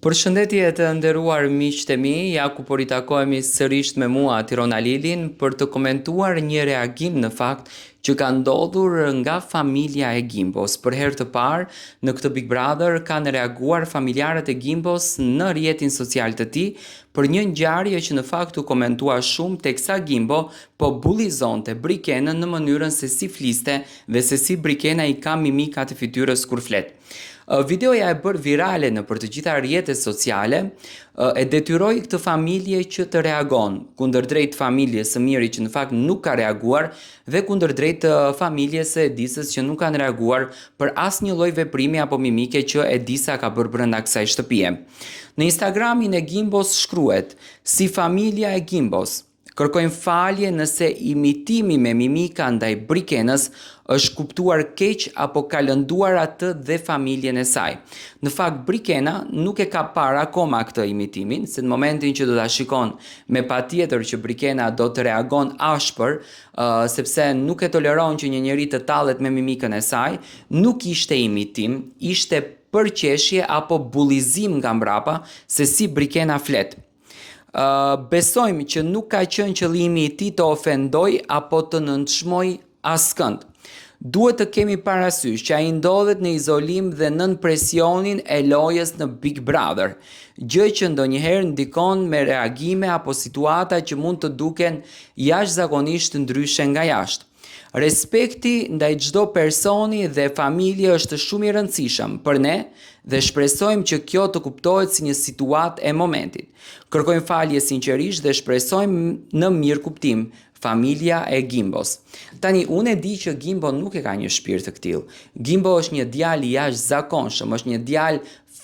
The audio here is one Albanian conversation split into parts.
Përshëndetje të nderuar miqtë e mi, ja ku po ritakohemi sërish me mua Tirona Lilin për të komentuar një reagim në fakt që ka ndodhur nga familja e Gimbos. Për herë të parë në këtë Big Brother kanë reaguar familjarët e Gimbos në rrjetin social të tij për një ngjarje që në fakt u komentua shumë teksa Gimbo po bullizonte Brikenën në mënyrën se si fliste dhe se si Brikena i ka mimikat e fytyrës kur flet. Videoja e bërë virale në për të gjitha rrjetet sociale, e detyroi këtë familje që të reagon, kundërdrejt familjes së Miri që në fakt nuk ka reaguar dhe kundërdrejt familjes së Edisës që nuk kanë reaguar për asnjë lloj veprimi apo mimike që Edisa ka bërë brenda kësaj shtëpie. Në Instagramin e Gimbos shkruhet: "Si familja e Gimbos, kërkojmë falje nëse imitimi me mimika ndaj Brikenës është kuptuar keq apo ka lënduar atë dhe familjen e saj." Në fakt Brikena nuk e ka parë akoma këtë imitimin, se në momentin që do ta shikon me patjetër që Brikena do të reagon ashpër, sepse nuk e toleron që një njeri të tallet me mimikën e saj, nuk ishte imitim, ishte përqeshje apo bullizim nga mbrapa se si Brikena flet. Besojmë që nuk ka qenë qëllimi i tij të ofendoj apo të nënçmoj askënd. Duhet të kemi parasysh që ai ndodhet në izolim dhe nën presionin e lojës në Big Brother, gjë që ndonjëherë ndikon me reagime apo situata që mund të duken jashtëzakonisht ndryshe nga jashtë. Respekti ndaj çdo personi dhe familje është shumë i rëndësishëm për ne dhe shpresojmë që kjo të kuptohet si një situatë e momentit. Kërkojmë falje sinqerisht dhe shpresojmë në mirë kuptim, familja e Gimbos. Tani, unë e di që Gimbo nuk e ka një shpirt të tillë. Gimbo është një djalë i jashtëzakonshëm, është një djalë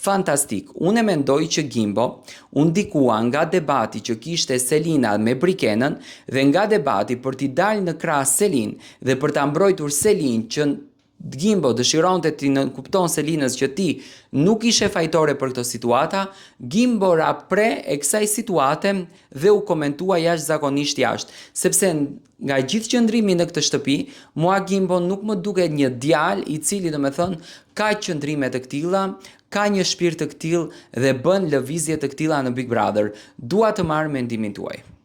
fantastik. Unë e mendoj që Gimbo u ndikua nga debati që kishte Selina me Brikenën dhe nga debati për t'i dalë në krah Selin dhe për ta mbrojtur Selin që Gimbo dëshironte t'i nënkupton Selinës që ti nuk ishe fajtore për këtë situata, Gimbo ra pre e kësaj situate dhe u komentua jashtëzakonisht jashtë, sepse nga gjithë qëndrimi në këtë shtëpi, mua Gimbo nuk më duket një djalë i cili domethënë ka qëndrime të këtilla, ka një shpirt të këtill dhe bën lëvizje të këtilla në Big Brother. Dua të marr mendimin tuaj.